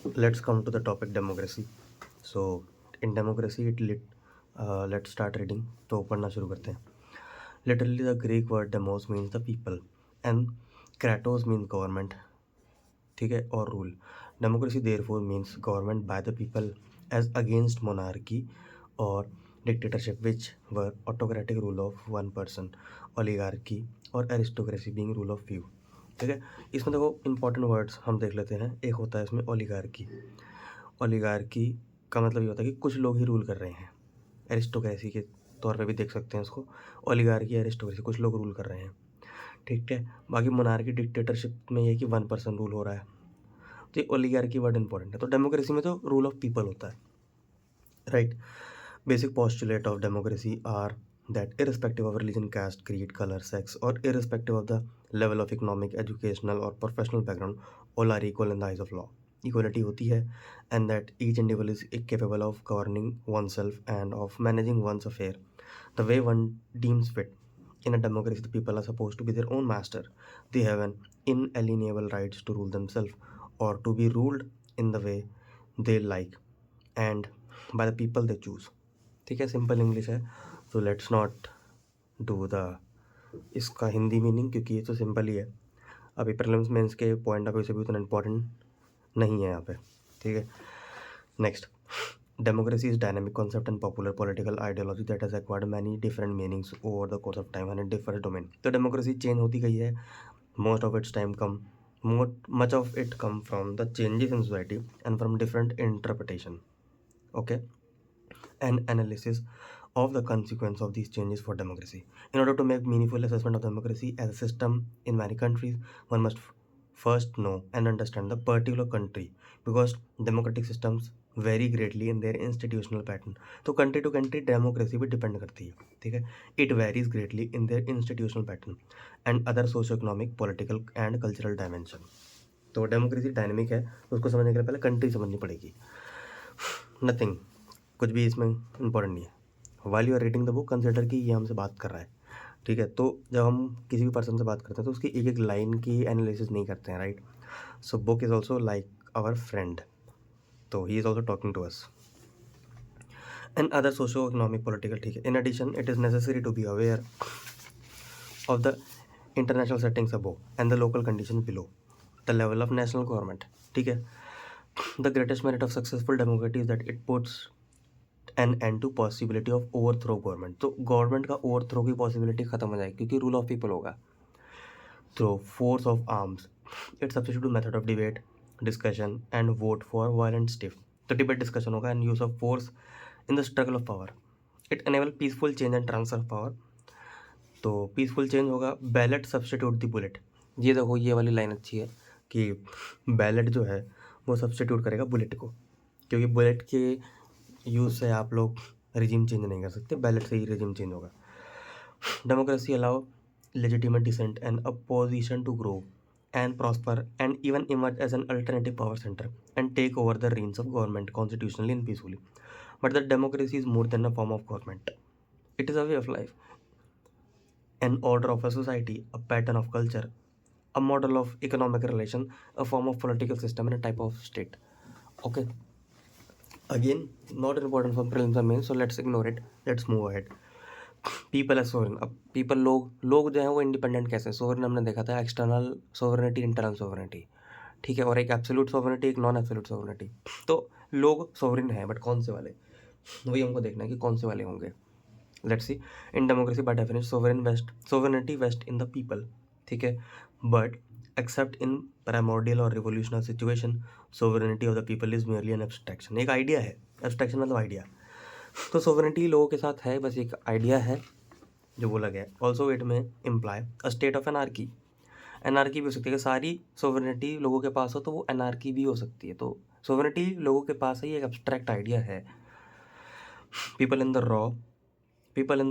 Let's come to the topic democracy. So in democracy, let's start reading. तो पढ़ना शुरू करते हैं. Literally, the Greek word demos means the people, and kratos means government. ठीक है, और rule. Democracy therefore means government by the people as against monarchy or dictatorship, which were autocratic rule of one person, oligarchy और aristocracy being rule of few. ठीक है, इसमें देखो important words हम देख लेते हैं. एक होता है इसमें ओलिगार्की. ओलिगार्की का मतलब ये होता है कि कुछ लोग ही रूल कर रहे हैं. एरिस्टोक्रेसी के तौर पे भी देख सकते हैं इसको. ओलिगार्की एरिस्टोक्रेसी, कुछ लोग रूल कर रहे हैं. ठीक है, बाकी मोनार्की डिक्टेटरशिप में ये कि वन पर्सन रूल हो रहा है. तो ये ओलिगार्की वर्ड इंपॉर्टेंट है. तो डेमोक्रेसी में तो रूल ऑफ पीपल होता है, right. Basic postulate of democracy are that irrespective of religion, caste, creed, color, sex, or irrespective of the level of economic, educational, or professional background, all are equal in the eyes of law. Equality होती है, and that each individual is capable of governing oneself and of managing one's affair the way one deems fit. In a democracy, the people are supposed to be their own master. They have an inalienable rights to rule themselves or to be ruled in the way they like and by the people they choose. ठीक है, simple English है. So let's not do the इसका Hindi meaning, क्योंकि ये तो simple ही है. अभी prelims mains के पॉइंट ऑफ व्यू से भी उतना इम्पोर्टेंट नहीं है यहाँ पे. ठीक है, next. Democracy is dynamic concept and popular political ideology that has acquired many different meanings over the course of time and in different domain. तो डेमोक्रेसी चेंज होती गई है. Most of its time come much of it come from the changes in society and from different interpretation. Okay, and analysis of the consequence of these changes for democracy. In order to make meaningful assessment of democracy as a system in many countries, one must first know and understand the particular country, because democratic systems vary greatly in their institutional pattern. तो country to country democracy भी depend करती है. ठीक है, it varies greatly in their institutional pattern and other socio-economic, political and cultural dimension. तो democracy dynamic है, उसको समझने के लिए पहले कंट्री समझनी पड़ेगी. नथिंग, कुछ भी इसमें इंपॉर्टेंट नहीं है. While you are reading the book, consider कि ये हमसे बात कर रहा है. ठीक है, तो जब हम किसी भी पर्सन से बात करते हैं तो उसकी एक एक लाइन की एनालिसिस नहीं करते हैं, right. So book is also like our friend, तो he is also talking to us and other socio economic political. ठीक है, in addition it is necessary to be aware of the international settings above and the local condition below the level of national government. ठीक है, the greatest merit of successful democracy is that it puts an end to possibility of overthrow government. तो government का overthrow की possibility खत्म हो जाएगी, क्योंकि rule of people होगा. Throw force of arms, it substitute method of debate, discussion and vote for violent strife. तो debate discussion होगा and use of force in the struggle of power. It enable peaceful change and transfer of power. तो peaceful change होगा. Ballot substitute the bullet. ये देखो, ये वाली line अच्छी है कि बैलेट जो है वो सब्स्टिट्यूट करेगा बुलेट को, क्योंकि बुलेट के यूज़ से आप लोग रिजीम चेंज नहीं कर सकते, बैलेट से ही रिजीम चेंज होगा. Democracy allow legitimate dissent and opposition to grow and prosper and even emerge as an alternative power center and take over the reins of government constitutionally and peacefully. But the democracy is more than a form of government. It is a way of life, an order of a society, a pattern of culture, a model of economic relation, a form of political system, and a type of state. Okay. Again, not important for prelims and mains, so let's ignore it. Let's move ahead. People है sovereign. अब people लोग जो है वो independent कैसे. Sovereign हमने देखा था, एक्सटर्नल सोवरेनिटी, इंटरनल सोवरेनिटी. ठीक है, और एक एब्सोल्यूट सोवरेनिटी, एक नॉन एब्सोल्यूट सोवरेनिटी. तो लोग सोवरेन हैं, बट कौन से वाले, वही हमको देखना है कि कौन से वाले होंगे. Let's see. In democracy by definition sovereignty vest in the people. ठीक है, बट एक्सेप्ट इन प्राइमोर्डियल और revolutional situation sovereignty of the people is merely an abstraction. एक आइडिया है, एब्स्ट्रैक्शन मतलब आइडिया. तो सोवरेनिटी लोगों के साथ है, बस एक आइडिया है जो बोला गया. ऑल्सो इट में imply a state of anarchy. Anarchy भी हो सकती है कि सारी सोवरेनिटी लोगों के पास हो तो वो एनार्की भी हो सकती है. तो सोवरेनिटी लोगों के पास है, ये एक एब्स्ट्रैक्ट आइडिया है. People in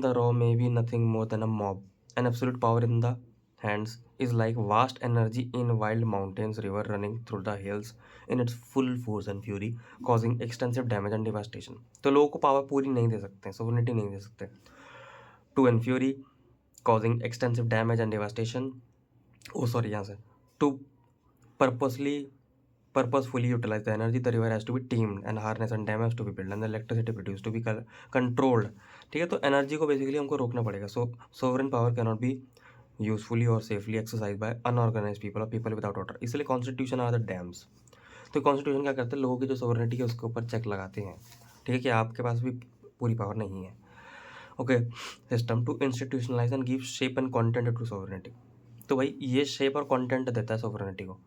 the raw may be nothing more than a mob. An absolute power in the hands is like vast energy in wild mountains river running through the hills in its full force and fury causing extensive damage and devastation. तो लोगों को power पूरी नहीं दे सकते, sovereignty नहीं दे सकते. To and fury causing extensive damage and devastation. Oh sorry, यहाँ से. To purposely purposefully utilize the energy, the river has to be tamed and harnessed and dam has to be built and the electricity produced to be controlled. ठीक है, तो energy को basically हमको रोकना पड़ेगा. So sovereign power cannot be usefully और safely exercise by unorganise people और people without order. इसलिए कॉन्स्टिट्यूशन आर द डैम्स. तो कॉन्स्टिट्यूशन क्या करते हैं, लोगों की जो सोवरेनिटी है उसके ऊपर चेक लगाते हैं. ठीक है, कि आपके पास भी पूरी पावर नहीं है. Okay, system to institutionalise and give shape and content to sovereignty. तो भाई ये शेप और कंटेंट देता है सोवरेनिटी को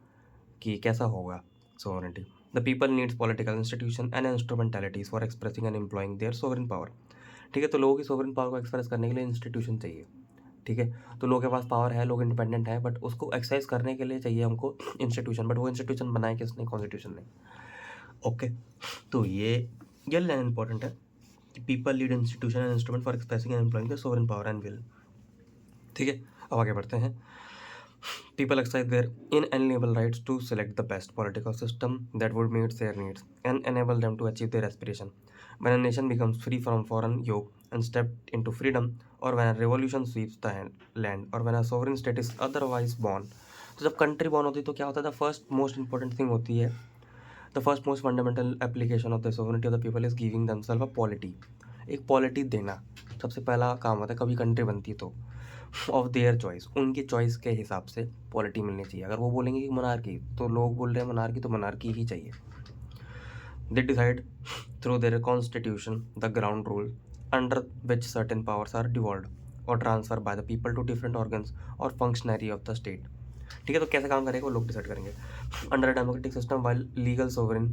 कि कैसा होगा sovereignty. The people needs political institution and instrumentalities for expressing and employing their sovereign power. ठीक है, तो लोगों की सोवरेन पावर को एक्सप्रेस करने के लिए इंस्टीट्यूशन चाहिए. ठीक है, तो लोगों के पास पावर है, लोग इंडिपेंडेंट हैं, बट उसको एक्सरसाइज करने के लिए चाहिए हमको इंस्टीट्यूशन. बट वो इंस्टीट्यूशन बनाए किसने, कॉन्स्टिट्यूशन ने. ओके, तो ये लाइन इंपॉर्टेंट है कि people lead institution and instrument for expressing and employing the sovereign power and will. ठीक है, अब आगे बढ़ते हैं. People exercise their inalienable rights to select the best political system that would meet their needs and enable them to achieve their aspiration. When a nation becomes free from foreign yoke and stepped into freedom, or when a revolution sweeps the land, or when a sovereign state is otherwise born. तो जब country born होती है तो क्या होता है, the first most important thing होती है, the first most fundamental application of the sovereignty of the people is giving themselves a polity. एक पॉलिटी देना सबसे पहला काम होता है कभी कंट्री बनती है तो. ऑफ देयर चॉइस, उनकी चॉइस के हिसाब से पॉलिटी मिलनी चाहिए. अगर वो बोलेंगे कि मोनार्की, तो लोग बोल रहे हैं मोनार्की, तो मोनार्की ही चाहिए. They decide through their constitution the ground rule under which certain powers are devolve और transfer by the people to different organs और फंक्शनरी ऑफ द स्टेट. ठीक है, तो कैसे काम करेगा वो लोग डिसाइड करेंगे. Under a democratic system while legal sovereign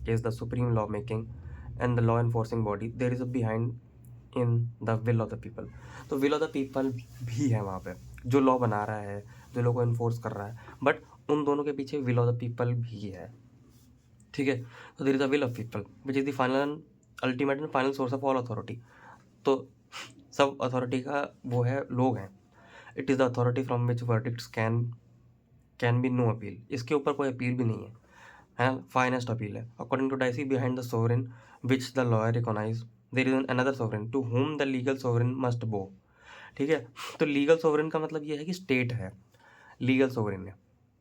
is the supreme law making and the law enforcing body, there is a behind in the will of the people. तो विल ऑफ द पीपल भी है वहाँ पे, जो law बना रहा है, जो लॉ को इन्फोर्स कर रहा है, बट उन दोनों के पीछे विल ऑफ द पीपल भी है. ठीक है, तो there is the will of people which is the final ultimate and final source of all authority. तो सब अथॉरिटी का वो है, लोग हैं. It is the authority from which verdicts can be no appeal. इसके ऊपर कोई अपील भी नहीं है, फाइनेस्ट अपील है. According to Dicey behind the sovereign which the lawyer recognise there is another sovereign to whom the legal sovereign must बो. ठीक है, तो लीगल सोवरेन का मतलब ये है कि स्टेट है लीगल सोवरेन है,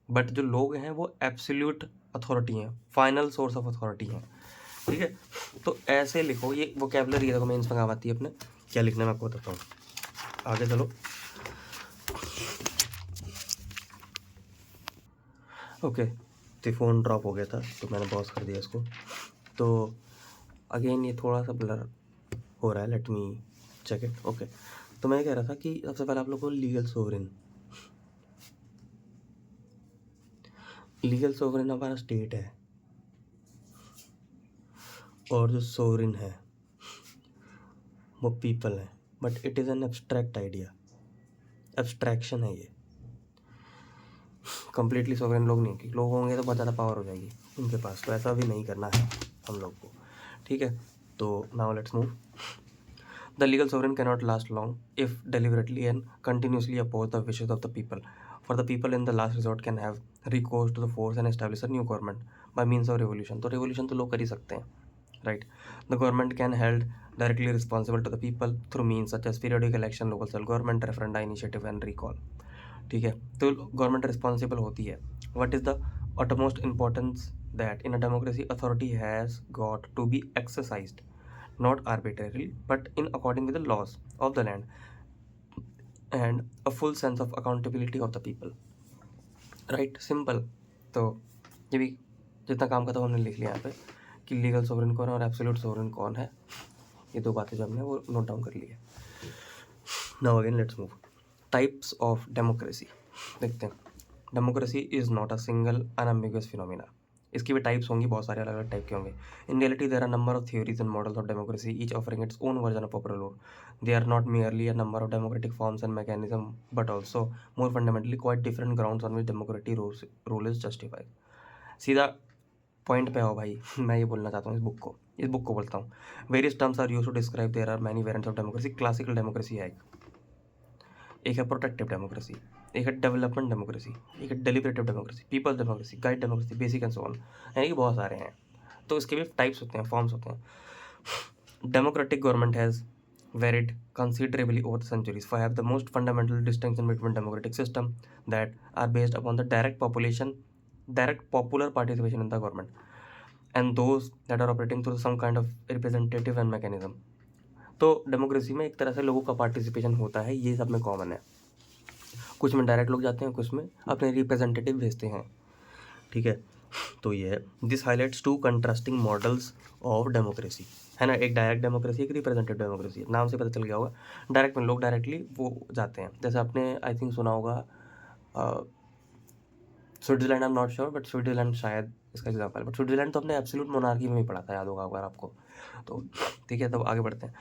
बट जो लोग हैं वो एब्सोल्यूट अथॉरिटी हैं, फाइनल सोर्स ऑफ अथॉरिटी हैं. ठीक है, तो ऐसे लिखो. ये वोकैबुलरी देखो मेंस में काम आती है अपने. क्या लिखना है मैं आपको बताता हूँ. आगे चलो. ओके, तो फ़ोन ड्रॉप हो गया था तो मैंने पॉज कर दिया इसको. तो अगेन ये थोड़ा सा ब्लर हो रहा है, let me check it. Okay, तो मैं कह रहा था कि सबसे पहले आप लोग को लीगल सोवरेन हमारा स्टेट है, और जो सोवरेन है वो पीपल है. But it is an abstract idea, abstraction है ये. कंप्लीटली सोवरेन लोग नहीं, कि लोग होंगे तो बहुत ज़्यादा पावर हो जाएगी उनके पास, तो ऐसा भी नहीं करना है हम लोग को. ठीक है, तो now let's move. The legal sovereign cannot last long if deliberately and continuously oppose the wishes of the people. For the people in the last resort can have recourse to the force and establish a new government by means of revolution. तो revolution तो लोग कर ही सकते हैं, right? The government can held directly responsible to the people through means such as periodic election, local self-government, referenda, initiative and recall. ठीक है, तो government responsible होती है. What is the utmost importance that in a democracy authority has got to be exercised not arbitrarily but in according with the laws of the land and a full sense of accountability of the people. Right, simple. तो ये भी जितना काम का था हमने लिख लिया यहाँ पे कि लीगल सोवरेन कौन है और एब्सोल्यूट सोवरेन कौन है. ये दो बातें जो हमने वो नोट डाउन कर ली है. Now again let's move. Types of democracy देखते हैं. Democracy is not a single unambiguous phenomena. इसकी भी टाइप्स होंगी, बहुत सारे अलग अलग टाइप के होंगे. In reality there are number of theories and models of democracy each offering its own version of popular rule. They are not merely a number of democratic forms and mechanism but also more fundamentally quite different grounds on which democratic rule is justified. सीधा point पे आओ भाई. मैं ये बोलना चाहता हूँ इस बुक को बोलता हूँ. Various terms are use to describe there are many variants of democracy. Classical democracy है एक है प्रोटेक्टिव डेमोक्रेसी, एक है डेवलपमेंट डेमोक्रेसी, एक है deliberative democracy, people's democracy, guide democracy, basic and so on. यानी कि बहुत सारे हैं. तो इसके भी टाइप्स होते हैं, फॉर्म्स होते हैं. Democratic government has varied considerably over the centuries. Perhaps the most fundamental distinction between democratic systems that are based upon the direct population direct popular participation in the government, and those that are operating through some kind of representative and mechanism. तो democracy में एक तरह से लोगों का participation होता है, ये सब में कॉमन है। कुछ में डायरेक्ट लोग जाते हैं, कुछ में अपने रिप्रेजेंटेटिव भेजते हैं, ठीक है। तो ये है, this highlights two contrasting models of democracy, है ना। एक डायरेक्ट डेमोक्रेसी, एक रिप्रेजेंटेटिव डेमोक्रेसी। नाम से पता चल गया होगा, डायरेक्ट में लोग डायरेक्टली वो जाते हैं। जैसे आपने आई थिंक सुना होगा Switzerland, I am not sure, but Switzerland शायद इसका एग्जाम्पल। बट स्विट्जरलैंड तो अपने एब्सोल्यूट मोनार्की में ही पढ़ा था, याद होगा अगर आपको। तो ठीक है, तब आगे बढ़ते हैं।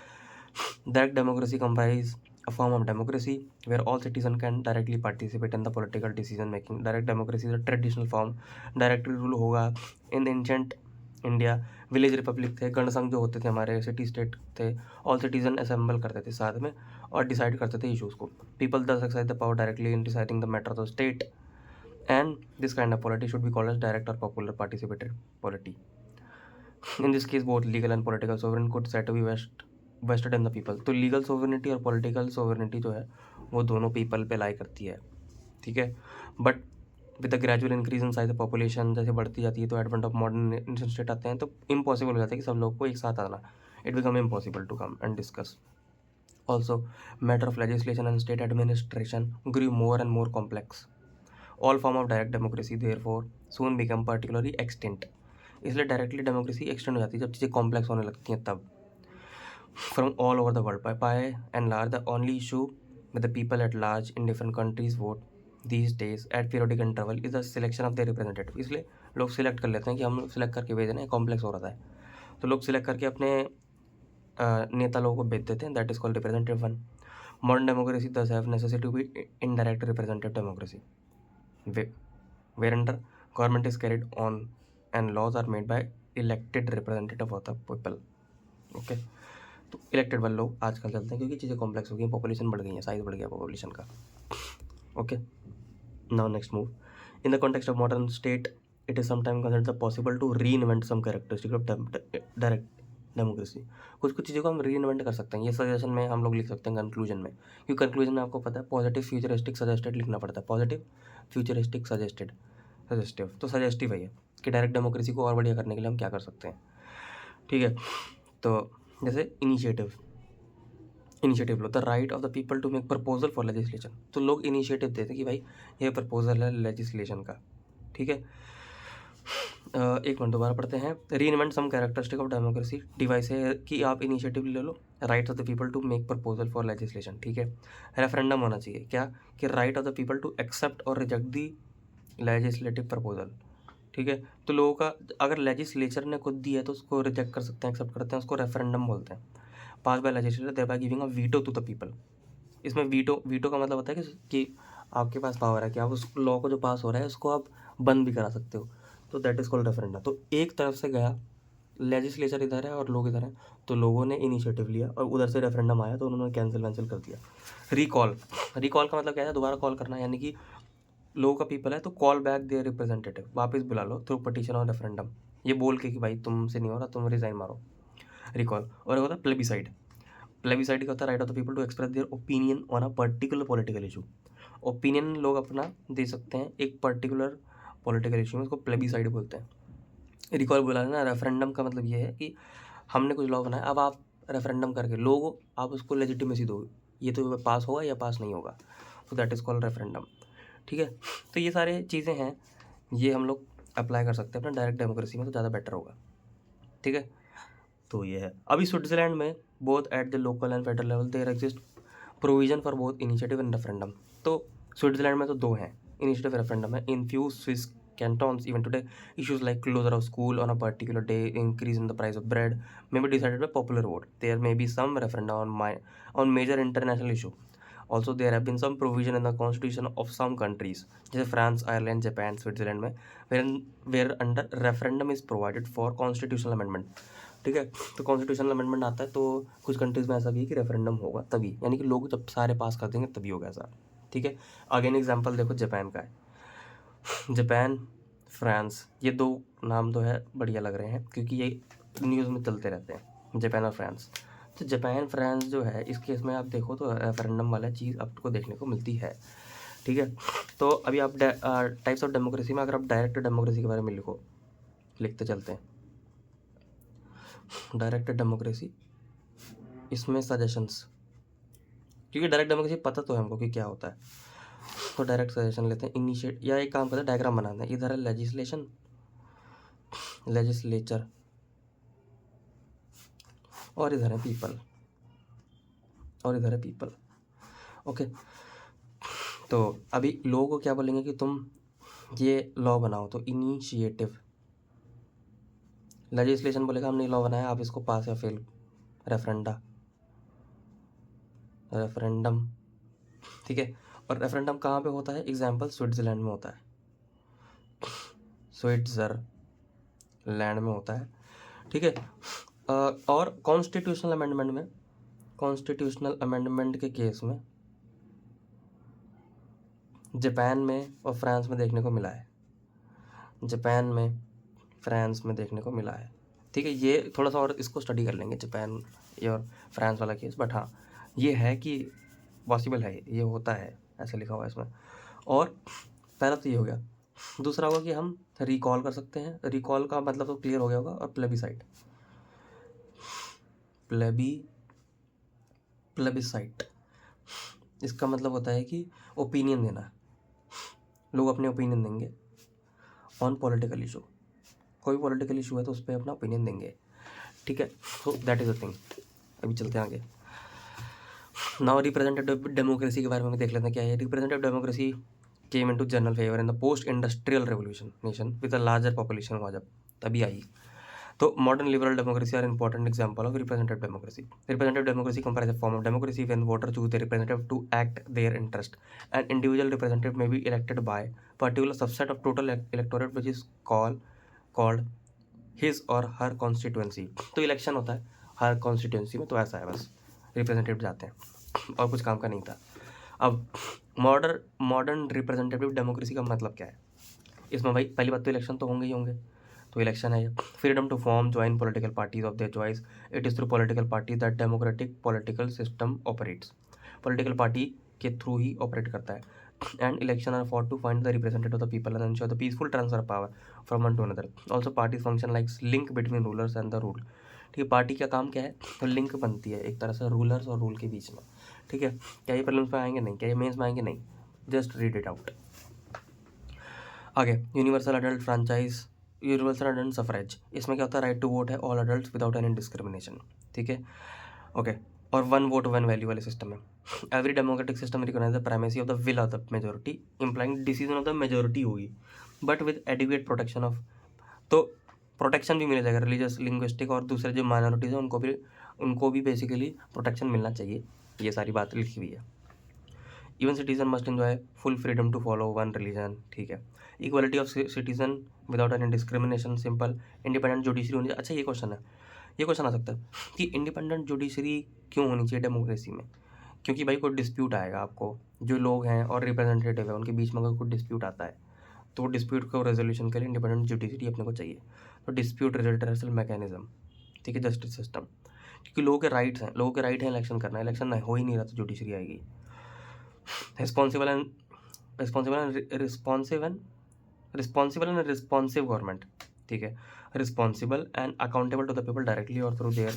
Direct democracy comprise a form of democracy where all citizens can directly participate in the political decision making. Direct democracy is a traditional form. Directory rule होगा in ancient India. Village republic थे, गणसंघ जो होते थे हमारे, city state थे। All citizen assemble करते थे साथ में और डिसाइड करते थे इशूज़ को। People thus exercise the power directly in deciding the matter of the state, and this kind of polity should be called as direct और popular participated polity. In this case both legal and political sovereign could set to be vested in the people. तो legal sovereignty और political sovereignty जो है वो दोनों people पे लाई करती है, ठीक है। But with the gradual increase in size the population, जैसे बढ़ती जाती है तो advent of modern nation state आते हैं, तो इम्पॉसिबल हो जाता है कि सब लोग को एक साथ आना। It become impossible to come and discuss. Also matter of legislation and state administration grew more and more complex. All form of direct democracy therefore soon become particularly extinct. इसलिए डायरेक्टली डेमोक्रेसी एक्सटेंड हो जाती है जब चीज़ें complex होने लगती हैं तब। From all over the world, by and large the only issue with the people at large in different countries vote these days at periodic interval is the selection of their representative। इसलिए लोग select कर लेते हैं कि हम select करके भेज रहे हैं, कॉम्प्लेक्स हो रहा है तो लोग सिलेक्ट करके अपने नेता लोगों को भेज देते हैं। That is called representative one. Modern democracy does have necessity to be indirect representative democracy where under government is carried on and laws are made by elected representative of the people। Okay, तो elected वाले लोग आजकल चलते हैं क्योंकि चीज़ें complex हो गई हैं, पॉपुलेशन बढ़ गई है, साइज बढ़ गया पॉपुलेशन का। Okay, now next move. In the context of modern state it is sometime considered possible to reinvent some characteristic of direct democracy. कुछ कुछ चीज़ों को हम री इन्वेंट कर सकते हैं। ये सजेशन में हम लोग लिख सकते हैं कंक्लूजन में, क्योंकि कंक्लूजन में आपको पता है पॉजिटिव फ्यूचरिस्टिक सजेस्टेड लिखना पड़ता है। पॉजिटिव फ्यूचरिस्टिक सजेस्टिव तो सजेस्टिव है ये कि डायरेक्ट डेमोक्रेसी को और बढ़िया करने के लिए हम क्या कर सकते हैं, ठीक है। तो जैसे इनिशिएटिव लो, the right of the people to make proposal for legislation. तो लोग इनिशिएटिव देते हैं कि भाई ये प्रपोजल है लेजिस्लेशन का, ठीक है। एक मिनट दोबारा पढ़ते हैं। Reinvent some characteristic of democracy device है कि आप इनिशिएटिव ले लो, right of the people to make proposal for legislation, ठीक है। रेफरेंडम होना चाहिए क्या, कि right of the people to accept और रिजेक्ट दी लेजिस्लेटिव प्रपोजल, ठीक है। तो लोगों का अगर लेजिस्लेचर ने खुद दिया है तो उसको रिजेक्ट कर सकते हैं, एक्सेप्ट करते हैं, उसको रेफरेंडम बोलते हैं। Pass by legislator thereby giving a veto to the people. इसमें वीटो का मतलब होता है कि आपके पास पावर है कि आप उस लॉ को जो पास हो रहा है उसको आप बंद भी करा सकते हो, तो दैट इज कॉल्ड रेफरेंडम। तो एक तरफ से गया लेजिस्लेचर इधर है और लोग इधर हैं, तो लोगों ने इनिशिएटिव लिया और उधर से रेफरेंडम आया तो उन्होंने कैंसिल कर दिया। रिकॉल का मतलब क्या है, दोबारा कॉल करना, यानी कि लोगों का पीपल है तो कॉल बैक देयर रिप्रेजेंटेटिव, वापस बुला लो थ्रू पटिशन और रेफरेंडम, ये बोल के कि भाई तुमसे नहीं हो रहा, तुम रिजाइन मारो। रिकॉल। और होता है प्लेबिसाइड क्या होता है, right of the people to express their opinion on a particular political issue. Opinion लोग अपना दे सकते हैं एक पर्टिकुलर पॉलिटिकल इशू में, उसको प्लेबिसाइड बोलते हैं। रिकॉल बोला है ना, रेफरेंडम का मतलब ये है कि हमने कुछ लॉ बनाया, अब आप रेफरेंडम करके लोगों आप उसको लेजिटिमेसी दो, ये तो पास होगा या पास नहीं होगा, तो दैट इज़ कॉल्ड रेफरेंडम, ठीक है। तो ये सारे चीज़ें हैं, ये हम लोग अप्लाई कर सकते हैं अपना डायरेक्ट डेमोक्रेसी में, तो ज़्यादा बेटर होगा, ठीक है। तो ये है। अभी स्विट्जरलैंड में both at the local and federal level there exist provision for both initiative and referendum. तो स्विट्जरलैंड में तो दो हैं, इनिशिएटिव रेफरेंडम है। In few Swiss cantons even today issues like closure of school on a particular day, increase in the price of bread may be decided by popular vote. There may be some referendum on major international issue. Also there have been some provision in the constitution of some countries जैसे France, Ireland, Japan, Switzerland में where under referendum is provided for constitutional amendment, ठीक है। तो constitutional amendment आता है तो कुछ countries में ऐसा भी है कि रेफरेंडम होगा तभी, यानी कि लोग जब सारे पास कर देंगे तभी होगा ऐसा, ठीक है। अगेन एग्जांपल देखो जापान का है। जापान, फ्रांस, ये दो नाम तो है बढ़िया लग रहे हैं क्योंकि ये न्यूज़ में चलते रहते हैं, जापान और फ्रांस। तो जापान फ्रांस जो है इस केस में आप देखो तो रेफरेंडम वाला चीज़ आपको देखने को मिलती है, ठीक है। तो अभी आप टाइप्स ऑफ डेमोक्रेसी में अगर आप डायरेक्ट डेमोक्रेसी के बारे में लिखते चलते हैं। डायरेक्ट डेमोक्रेसी, इसमें सजेशंस, क्योंकि डायरेक्ट डेमोक्रेसी पता तो है हमको कि क्या होता है, तो डायरेक्ट सजेशन लेते हैं। इनिशिएट, या एक काम करते हैं, डायग्राम बनाते हैं। इधर है लेजिस्लेचर, और इधर है पीपल, ओके। तो अभी लोगों को क्या बोलेंगे कि तुम ये लॉ बनाओ, तो इनिशिएटिव। लेजिस्लेशन बोलेगा हमने लॉ बनाया, आप इसको पास या फेल, रेफरेंडम, ठीक है। और रेफरेंडम कहाँ पे होता है? एग्जाम्पल स्विट्जरलैंड में होता है, स्विट्जरलैंड में होता है, ठीक है। और कॉन्स्टिट्यूशनल अमेंडमेंट के केस में जापान में और फ्रांस में देखने को मिला है, ठीक है। ये थोड़ा सा और इसको स्टडी कर लेंगे, जापान और फ्रांस वाला केस, बट हाँ ये है कि पॉसिबल है, ये होता है, ऐसे लिखा हुआ है इसमें। और पहला तो ये हो गया। दूसरा होगा कि हम रिकॉल कर सकते हैं। रिकॉल का मतलब तो क्लियर हो गया होगा। और प्लेबिसाइट, इसका मतलब होता है कि ओपिनियन देना, लोग अपने ओपिनियन देंगे ऑन पॉलिटिकल इशू। कोई पॉलिटिकल इशू है तो उस पर अपना ओपिनियन देंगे, ठीक है। So that is the thing. अभी चलते हैं आगे। नाउ रिप्रेजेंटेटिव डेमोक्रेसी के बारे में देख लेते हैं क्या है। Representative democracy came into general favour in the post industrial revolution nation with a larger population हुआ जब, तभी आई। तो modern liberal democracy are important example of representative democracy. Representative democracy comprise a form of democracy when voter choose their representative to act their interest. An individual representative may be elected by particular subset of total electorate which is called his or her constituency. तो election होता है हर constituency में, तो ऐसा है बस, representative जाते हैं और कुछ काम का नहीं था। अब मॉडर्न रिप्रेजेंटेटिव डेमोक्रेसी का मतलब क्या है? इसमें भाई पहली बात तो इलेक्शन तो होंगे ही होंगे, तो इलेक्शन है। Freedom to form join political parties of their choice, it is through political party that democratic political system operates. Political party के थ्रू ही ऑपरेट करता है। And election are for to find the representative of the people and ensure the peaceful transfer of power from one to another. Also parties function like link between rulers and the rule. ठीक है, party का काम क्या है? तो link बनती है एक तरह से रूलर्स और रूल के बीच में, ठीक है। क्या ये प्रीलिम्स में आएंगे? नहीं। क्या ये मेंस में आएंगे? नहीं। Just read it out. आगे, यूनिवर्सल अडल्ट सफरेज, इसमें क्या होता है? राइट टू वोट है all adult without any discrimination, ठीक है, ओके। और वन वोट वन वैल्यू वाले सिस्टम है। Every democratic system recognise the primacy of the will of the majority, implying decision of the majority होगी, but with adequate protection of, तो protection भी मिल जाएगा रिलीजियस, लिंग्विस्टिक और दूसरे जो माइनॉरिटीज़ हैं उनको भी बेसिकली प्रोटेक्शन मिलना चाहिए। ये सारी बात लिखी हुई है। Even citizen must enjoy full freedom to follow one religion, ठीक है। Equality of citizen without any discrimination, simple. Independent judiciary होनी चाहिए। अच्छा, ये क्वेश्चन आ सकता है कि इंडिपेंडेंट जुडिशरी क्यों होनी चाहिए डेमोक्रेसी में? क्योंकि भाई कोई डिस्प्यूट आएगा, आपको जो लोग हैं और रिप्रेजेंटेटिव है उनके बीच में अगर कोई डिस्प्यूट आता है, तो डिस्प्यूट को रेजोल्यूशन के लिए इंडिपेंडेंट जुडिशरी अपने को चाहिए। तो डिस्प्यूट रेजल्टेशन मैकेनिज्म, ठीक है, जस्टिस सिस्टम, क्योंकि लोगों के राइट हैं इलेक्शन करना। इलेक्शन हो ही नहीं रहा तो जुडिशरी आएगी। रिस्पॉन्सिबल एंड रिस्पॉन्सिव गवर्नमेंट, ठीक है, responsible and accountable to the people directly और through their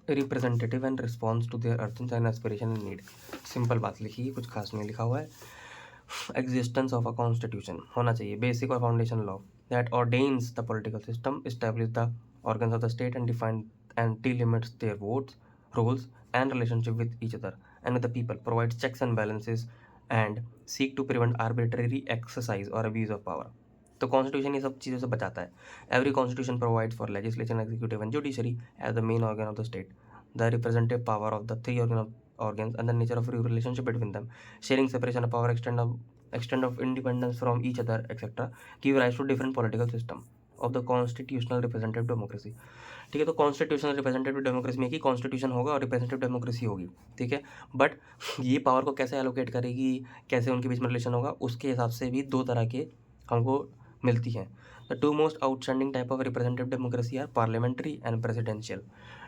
representative and response to their urgent and aspiration and need. Simple बात लिखी है, कुछ खास नहीं लिखा हुआ है। एग्जिस्टेंस ऑफ अ कॉन्स्टिट्यूशन होना चाहिए, बेसिक और foundation law that ordains the political system, establish the organs of the state and define and delimits their votes, roles and relationship with each other and with the people, provides checks and balances and seek to prevent arbitrary exercise or abuse of power। तो constitution ये सब चीज़ों से बचाता है। Every constitution provides for legislation, executive and judiciary as the main organ of the state, the representative power of the three organs and the nature of relationship between them, sharing separation of power, extent of independence from each other, etc., give rise to different political system of the constitutional representative democracy। ठीक है, तो constitutional representative democracy में कि constitution होगा और representative democracy होगी, ठीक है। बट ये पावर को कैसे एलोकेट करेगी, कैसे उनके बीच में रिलेशन होगा, उसके हिसाब से भी दो तरह के हमको मिलती हैं। The two most outstanding type of representative democracy are parliamentary and presidential.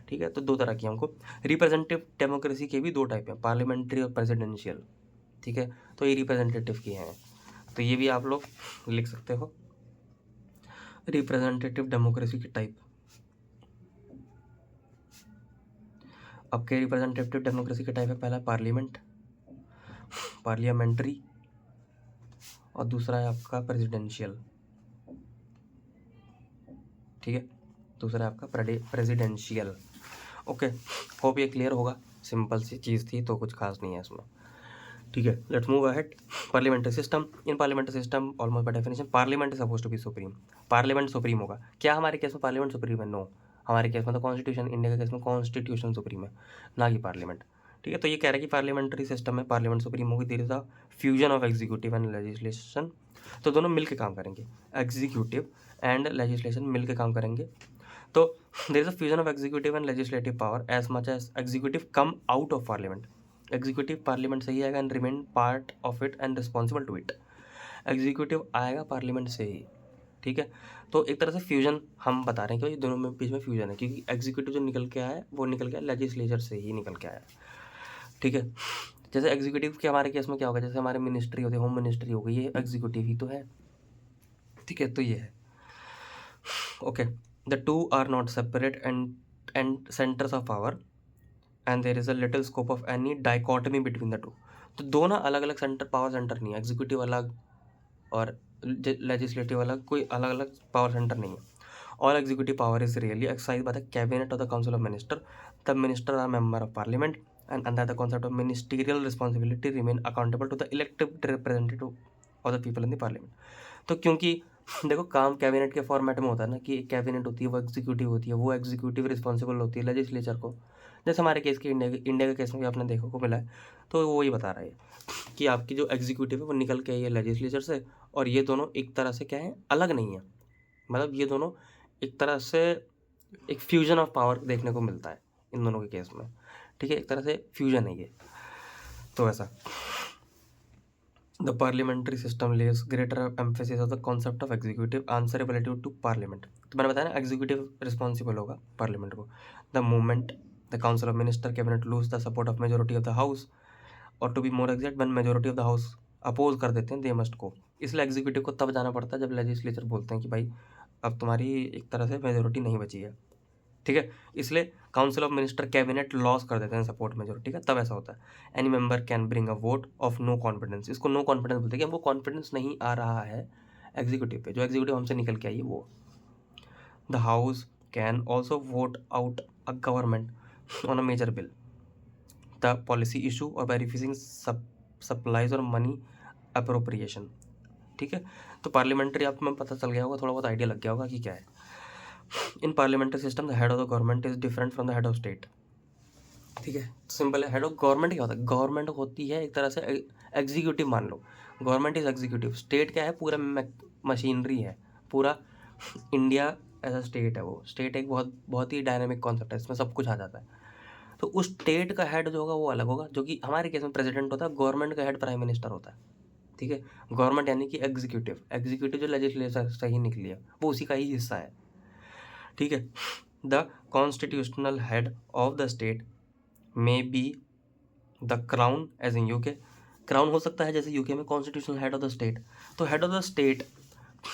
ठीक है, तो दो तरह की हमको रिप्रेजेंटेटिव डेमोक्रेसी के भी दो टाइप हैं, पार्लियामेंट्री और प्रेसिडेंशियल। ठीक है, तो ये रिप्रेजेंटेटिव की हैं, तो ये भी आप लोग लिख सकते हो, रिप्रेजेंटेटिव डेमोक्रेसी की टाइप। अब के रिप्रेजेंटेटिव डेमोक्रेसी का टाइप है, पहला पार्लियामेंट्री और दूसरा है आपका प्रेसिडेंशियल। ठीक है, दूसरा है आपका प्रेसिडेंशियल। ओके, होप ये क्लियर होगा, सिंपल सी चीज़ थी तो कुछ खास नहीं है इसमें। ठीक है, let's move ahead. Parliamentary system, in parliamentary system almost by definition parliament is suppose to be supreme. Parliament supreme होगा क्या हमारे केस में? पार्लियामेंट सुप्रीम है? नो, हमारे केस में तो कॉन्स्टिट्यूशन, इंडिया के केस में कॉन्स्टिट्यूशन सुप्रीम है, ना कि पार्लियामेंट। ठीक है, तो ये कह रहा है कि पार्लियामेंट्री सिस्टम में पार्लियामेंट सुप्रीम होगी, there is a fusion of executive and legislation. तो दोनों मिल के काम करेंगे, एग्जीक्यूटिव एंड लेजिस्लेशन मिल के काम करेंगे। तो there is a fusion of executive and legislative power as much as executive come out of parliament. Executive parliament से ही आएगा and remain part of it and responsible to it. Executive आएगा parliament से ही। ठीक है, तो एक तरह से फ्यूजन हम बता रहे हैं कि दोनों में बीच में फ्यूजन है, क्योंकि एग्जीक्यूटिव जो निकल के आया है वो निकल के लेजिस्लेचर से ही निकल के आया। ठीक है, जैसे एग्जीक्यूटिव के हमारे केस में क्या होगा, जैसे हमारे मिनिस्ट्री होती है, होम मिनिस्ट्री हो गई, ये एग्जीक्यूटिव ही तो है। ठीक है, तो ये है। Okay, the two are not separate and centres of power and there is a little scope of any dichotomy between the two. तो दोनों अलग अलग सेंटर, पावर सेंटर नहीं है, एग्जीक्यूटिव अलग और लेजिस्लेटिव अलग, कोई अलग अलग पावर सेंटर नहीं है। All executive power is really exercise by the cabinet of the council of minister. The minister are member of parliament and under the concept of ministerial responsibility remain accountable to the elected representative of the people in the parliament. तो क्योंकि देखो काम cabinet के format में होता है ना, कि कैबिनेट होती है वो एग्जीक्यूटिव होती है, वो एग्जीक्यूटिव रिस्पॉन्सिबल होती है लेजिस्लेचर को। जैसे हमारे केस के इंडिया के केस में भी आपने देखो को मिला है, तो वो ही बता रहा है कि आपकी जो एग्जीक्यूटिव है वो निकल के आई है लेजिस्लेचर से, और ये दोनों एक तरह से क्या है, अलग नहीं है, मतलब ये दोनों एक तरह से एक फ्यूजन ऑफ पावर देखने को मिलता है इन दोनों के केस में। ठीक है, एक तरह से फ्यूजन है ये, तो ऐसा। The parliamentary system less greater emphasis of the concept of executive answerability to parliament. तो मैंने बताया ना, एग्जीक्यूटिव रिस्पॉन्सिबल होगा पार्लियामेंट को। The movement the council of minister cabinet lose the support of majority of the house, और to be more exact when majority of the house oppose कर देते हैं, दे मस्ट गो। इसलिए executive को तब जाना पड़ता है जब लेजिस्लेचर बोलते हैं कि भाई अब तुम्हारी एक तरह से मेजोरिटी नहीं बची है। ठीक है, इसलिए council of minister cabinet loss कर देते हैं सपोर्ट मेजोरिटी का, तब ऐसा होता है। Any member can bring a vote of no confidence, इसको नो कॉन्फिडेंस बोलते हैं कि हमको कॉन्फिडेंस नहीं आ रहा है एग्जीक्यूटिव पे, जो एग्जीक्यूटिव हमसे निकल के आई है वो। The house can also vote out a government on a major bill, the policy issue or by refusing supplies or money appropriation. ठीक है, तो पार्लियामेंट्री आप में पता चल गया होगा, थोड़ा बहुत आइडिया लग गया होगा कि क्या है। इन parliamentary system the head of the government is different from the head of state. ठीक है, सिंपल है, हेड ऑफ गवर्नमेंट क्या होता है, गवर्नमेंट होती है एक तरह से एग्जीक्यूटिव, मान लो गवर्नमेंट इज एग्जीक्यूटिव। स्टेट क्या है, पूरा मशीनरी है, पूरा इंडिया एज अ स्टेट है। वो स्टेट एक बहुत बहुत ही डायनामिक कॉन्सेप्ट है, इसमें सब कुछ आ जाता है। तो उस स्टेट का हेड जो होगा वो अलग होगा, जो कि हमारे केस में प्रेसिडेंट होता है, गवर्नमेंट का हेड प्राइम मिनिस्टर होता है। ठीक है, गवर्नमेंट यानी कि एग्जीक्यूटिव, एग्जीक्यूटिव जो लेजिस्लेचर से ही निकली है वो उसी का ही हिस्सा है। ठीक है, the constitutional head of the state may be the crown as in UK. Crown हो सकता है जैसे यूके में constitutional head of the state. तो हेड ऑफ द स्टेट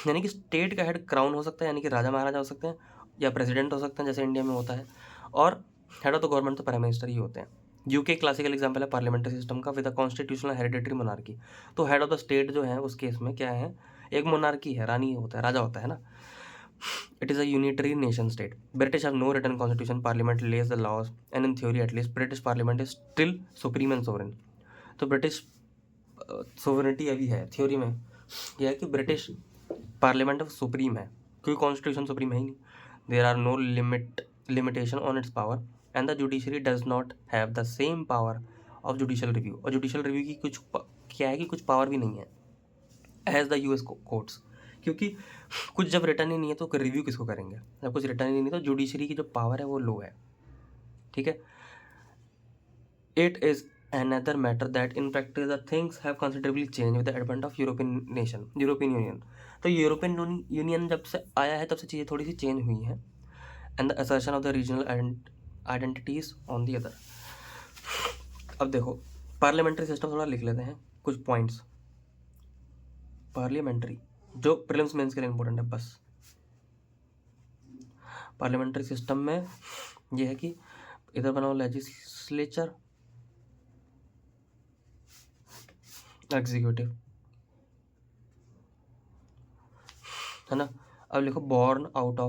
यानी कि स्टेट का हेड क्राउन हो सकता है, यानी कि राजा महाराजा हो सकते हैं, या प्रेसिडेंट हो सकते हैं जैसे इंडिया में होता है, और हेड ऑफ द गवर्नमेंट तो प्राइम मिनिस्टर ही होते हैं। यूके क्लासिकल एग्जाम्पल है पार्लियामेंट्री सिस्टम का with a constitutional hereditary monarchy. तो हेड ऑफ द स्टेट जो है उस केस में क्या है, एक मोनार्की है, रानी होता है, राजा होता है ना। It is a unitary nation state. British have no written constitution. Parliament lays the laws, and in theory, at least, British Parliament is still supreme and sovereign. तो ब्रिटिश सोवरेनिटी अभी है, थ्योरी में यह है कि ब्रिटिश पार्लियामेंट सुप्रीम है, क्योंकि constitution supreme है ही नहीं। There are no limitation on its power and the judiciary does not have the same power of judicial review. और जुडिशल रिव्यू की कुछ क्या है कि कुछ पावर भी नहीं है एज द यूएस कोर्ट्स, क्योंकि कुछ जब रिटर्न ही नहीं है तो रिव्यू किसको करेंगे, जब कुछ रिटर्न ही नहीं तो जुडिशरी की जो पावर है वो लो है। ठीक है, it is another matter that in practice the things have considerably changed with the advent of European Union. तो यूरोपियन यूनियन जब से आया है तब से चीज़ें थोड़ी सी चेंज हुई हैं, and the assertion of the regional identities on the other. अब देखो पार्लियामेंट्री सिस्टम थोड़ा लिख लेते हैं कुछ पॉइंट्स। पार्लियामेंट्री जो प्रीलिम्स मेंस के लिए इंपॉर्टेंट है बस। पार्लियामेंट्री सिस्टम में ये है कि इधर बनाओ लेजिस्लेचर, एग्जीक्यूटिव, है ना। अब लिखो born out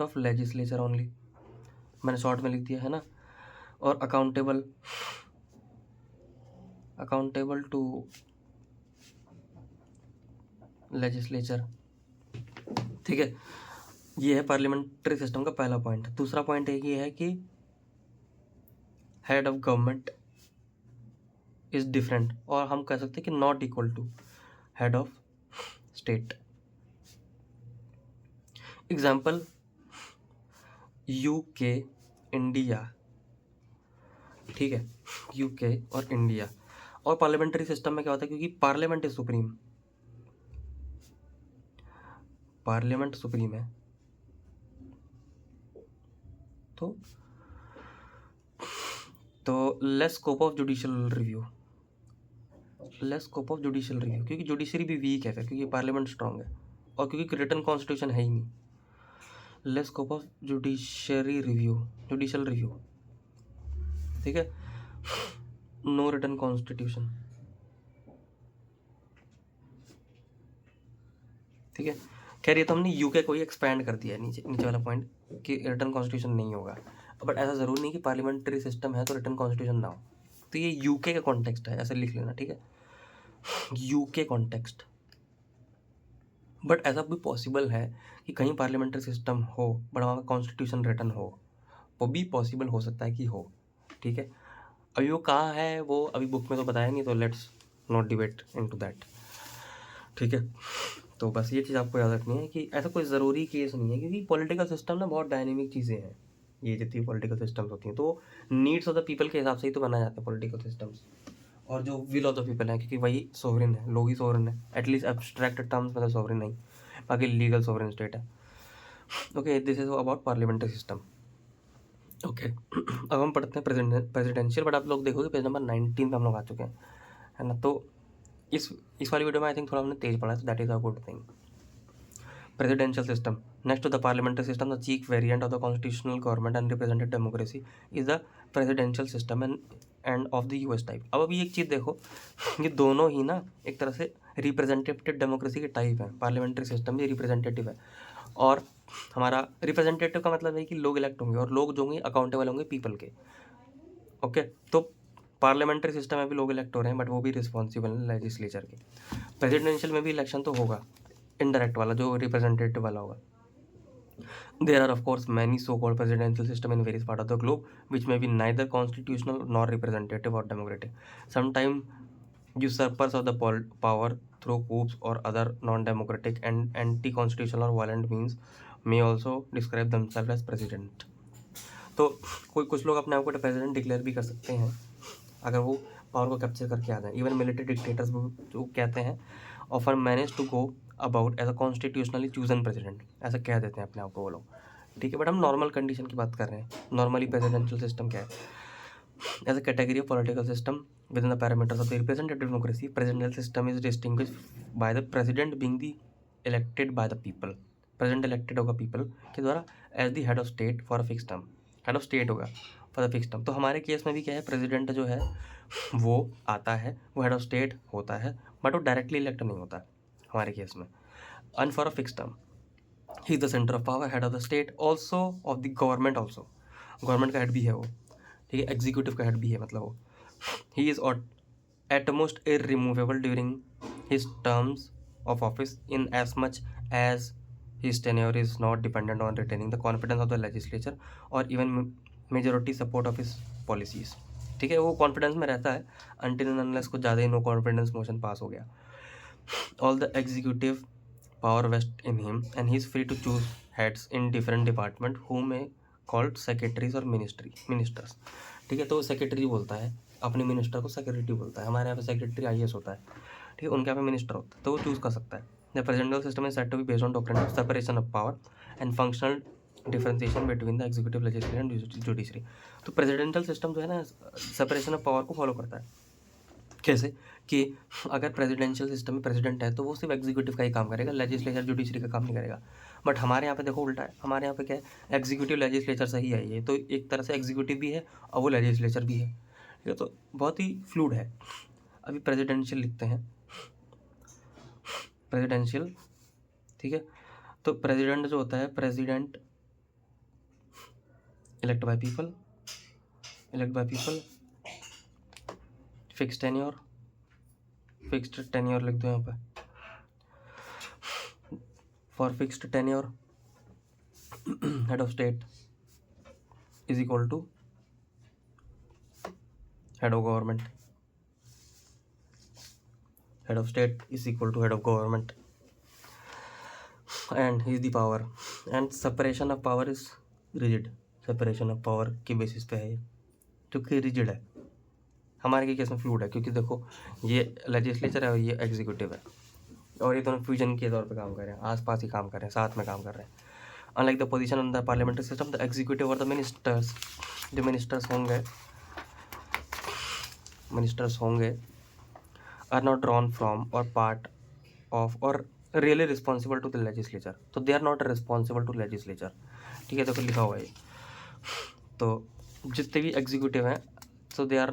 of legislature only, मैंने शॉर्ट में लिख दिया है ना। और अकाउंटेबल टू लेजिस्लेचर, ठीक है। ये है पार्लियामेंट्री सिस्टम का पहला पॉइंट। दूसरा पॉइंट एक ये है कि head of government is different, और हम कह सकते हैं कि not equal to head of state. Example UK, India, ठीक है, यूके और इंडिया। और पार्लियामेंट्री सिस्टम में क्या होता है, क्योंकि parliament is supreme, parliament supreme है, तो less scope of judicial review, क्योंकि जुडिशरी भी वीक है फिर, क्योंकि पार्लियामेंट स्ट्रांग है और क्योंकि रिटर्न कॉन्स्टिट्यूशन है ही नहीं। Less scope of judicial review, ठीक है। नो रिटर्न कॉन्स्टिट्यूशन, ठीक है। खैर ये तो हमने यूके को ही एक्सपैंड कर दिया है, नीचे वाला पॉइंट कि रिटर्न कॉन्स्टिट्यूशन नहीं होगा, बट ऐसा ज़रूरी नहीं कि पार्लियामेंट्री सिस्टम है तो रिटर्न कॉन्स्टिट्यूशन ना हो। तो ये यूके का कॉन्टेक्स्ट है, ऐसे लिख लेना, ठीक है, यूके कॉन्टेक्स्ट। बट ऐसा भी पॉसिबल है कि कहीं पार्लियामेंट्री सिस्टम हो बट वहाँ का कॉन्स्टिट्यूशन रिटर्न हो, वो भी पॉसिबल हो सकता है कि हो, ठीक है। अभी वो कहाँ है वो अभी बुक में तो बताया नहीं, तो let's not debate into that, ठीक है। तो बस ये चीज़ आपको याद रखनी है कि ऐसा कोई ज़रूरी केस नहीं है, क्योंकि पॉलिटिकल सिस्टम ना बहुत डायनेमिक चीज़ें हैं, ये जितनी पॉलिटिकल सिस्टम्स होती हैं तो नीड्स ऑफ द पीपल के हिसाब से ही तो बनाए जाते हैं पॉलिटिकल सिस्टम्स, और जो विल ऑफ द पीपल है, क्योंकि वही सोवरेन है, लोग ही सोवरेन है, एटलीस्ट एब्स्ट्रैक्ट टर्म्स में तो सोवरेन नहीं, बाकी लीगल सोवरेन स्टेट है। Okay, this is about parliamentary system. Okay, अब हम पढ़ते हैं प्रेसिडेंशियल, बट आप लोग देखोगे पेज नंबर 19 पे हम लोग आ चुके हैं, है ना। तो इस वाली वीडियो में आई थिंक थोड़ा हमने तेज पढ़ा है, तो that is a good thing. Presidential system. Next to the parliamentary system, the chief variant of the constitutional government and representative democracy is the presidential system and of the US type. अब अभी एक चीज़ देखो, ये दोनों ही ना एक तरह से रिप्रेजेंटेटिव डेमोक्रेसी के टाइप है। पार्लियामेंट्री सिस्टम भी रिप्रेजेंटेटिव है, और हमारा रिप्रेजेंटेटिव का मतलब है कि लोग इलेक्ट होंगे, और लोग जो होंगे अकाउंटेबल होंगे पीपल के। ओके, तो पार्लियामेंट्री सिस्टम में भी लोग इलेक्ट हो रहे हैं, बट वो भी रिस्पॉन्सिबल है लेजिस्लेचर के। प्रेसिडेंशियल में भी इलेक्शन तो होगा, इनडायरेक्ट वाला जो रिप्रेजेंटेटिव वाला होगा। There are of course many so-called presidential system in various part of the globe which may be neither constitutional nor representative or democratic. Sometimes usurpers of the power through coups or other non-democratic and anti-constitutional or violent means may also describe themselves as president. तो कुछ लोग अपने आप को president declare भी कर सकते हैं अगर वो पावर को कैप्चर करके आ जाए। इवन मिलिट्री डिक्टेटर्स जो कहते हैं ऑफर manage to go about as a constitutionally chosen president, ऐसा कह देते हैं अपने आप को वो लोग, ठीक है। बट हम नॉर्मल कंडीशन की बात कर रहे हैं। नॉर्मली प्रेसिडेंशियल सिस्टम क्या है? As a category of political system within the parameters of the representative democracy, presidential system is distinguish by the president being the elected by the people. President elected होगा people के द्वारा as the head of state for a fix term, head of state होगा for the fix term. तो हमारे case में भी क्या है, प्रेसिडेंट जो है वो आता है, वो हेड ऑफ स्टेट होता है, बट वो डायरेक्टली इलेक्ट नहीं होता हमारे केस में, and for a fixed term. He is the center of power, head of the state, also of the government also. Government का हेड भी है वो, ठीक है, एग्जीक्यूटिव का हेड भी है, मतलब वो he is at most irremovable during his terms of office in as much as his tenure is not dependent on retaining the confidence of the legislature or even majority support of his policies. ठीक है, वो confidence में रहता है until and unless कुछ ज़्यादा ही no confidence motion pass हो गया. All the executive power vests in him and he is free to choose heads in different department whom may called secretaries और ministers. ठीक है, तो सेक्रेटरी बोलता है अपने मिनिस्टर को, सेक्रेटरी बोलता है, हमारे यहाँ पे सेक्रेटरी IAS होता है, ठीक है, उनके यहाँ पे मिनिस्टर होता है, तो वो चूज़ कर सकता है। The presidential system is said to be based on doctrine of separation of power and functional differentiation between the executive, legislative and judiciary. तो प्रेसिडेंशियल सिस्टम जो है ना सेपरेशन ऑफ पावर को फॉलो करता है। कैसे कि अगर प्रेसिडेंशियल सिस्टम में प्रेसिडेंट है तो वो सिर्फ एग्जीक्यूटिव का ही काम करेगा, लेजिस्लेचर जुडिशरी का काम नहीं करेगा। बट हमारे यहाँ पे देखो उल्टा है, हमारे यहाँ पे क्या है, एग्जीक्यूटिव लेजिस्लेचर से ही है ये, तो एक तरह से एग्जीक्यूटिव भी है और वो लेजिस्लेचर भी है, ठीक है। तो बहुत ही फ्लूड है। अभी प्रेसिडेंशियल लिखते हैं, प्रेसिडेंशियल, ठीक है। तो प्रेसिडेंट जो होता है, president elect by people, fixed tenure लिख दो यहाँ पे। For fixed tenure head of state is equal to head of government, head of state is equal to head of government, and he is the power, and separation of power is rigid, separation of power के basis पे है ये, जो कि rigid है। हमारे के case में फ्लूड है, क्योंकि देखो ये लेजिस्लेचर है और ये एग्जीक्यूटिव है, और ये दोनों फ्यूजन के तौर पे काम कर रहे हैं, आसपास ही काम कर रहे हैं, साथ में काम कर रहे हैं। Unlike the position on the parliamentary system, the executive और द मिनिस्टर्स, जो मिनिस्टर्स होंगे are not drawn from or part of or really responsible to the legislature, तो they are not responsible to legislature, ठीक है। तो लिखा हुआ है ये, तो जितने भी एग्जीक्यूटिव हैं, so they are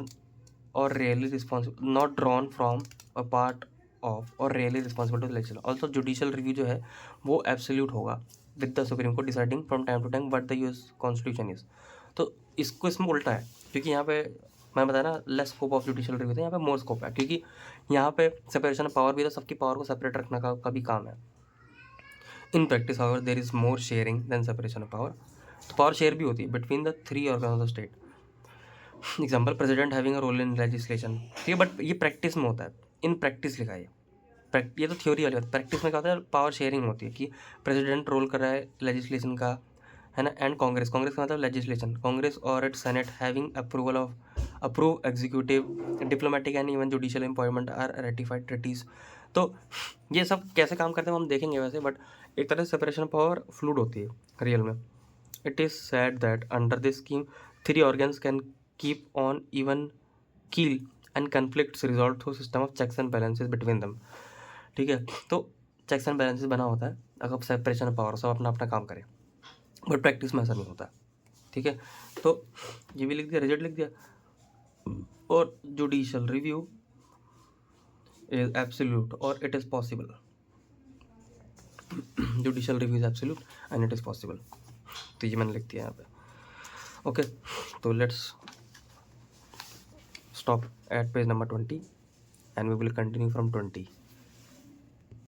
or really responsible, not drawn from or part of or really responsible to the legislature. Also judicial review जो है वो absolute होगा with the Supreme Court deciding from time to time what the US Constitution is। तो इसको इसमें उल्टा है, क्योंकि यहाँ पे मैं बताया ना less scope of judicial review था, यहाँ पे मोर स्कोप है, क्योंकि यहाँ पे सेपरेशन ऑफ पावर भी, तो सबकी पावर को सेपरेट रखने का भी काम है। In practice however there is more sharing than separation of power, तो पावर शेयर भी होती है between the three organ of the state. Example, president having a role in legislation, ठीक है, बट ये प्रैक्टिस में होता है, इन प्रैक्टिस लिखा है ये तो थ्योरी वाली बात। प्रैक्टिस में क्या होता है, पावर शेयरिंग होती है कि प्रेसिडेंट रोल कर रहा है लेजिस्लेशन का, है ना, एंड कांग्रेस का मतलब लेजिस्लेशन, कांग्रेस और its Senate having approve executive, diplomatic and even judicial appointment are ratified treaties. तो ये सब कैसे काम करते हैं हम देखेंगे वैसे, बट एक तरह से सेपरेशन ऑफ पावर फ्लूड होती है रियल में। It is said that under this scheme three organs can keep on even keel and conflicts resolve through system of checks and balances between them, ठीक है। तो checks and balances बना होता है अगर सेपरेशन ऑफ पावर, सब अपना अपना काम करें, बट प्रैक्टिस में ऐसा नहीं होता, ठीक है। तो ये भी लिख दिया, रिजल्ट लिख दिया, और जुडिशियल रिव्यू इज एब्सोल्यूट और it is possible, judicial review is absolute and it is possible, तो ये मैंने लिख दिया यहाँ पे। ओके, तो let's stop at page number 20 and we will continue from 20।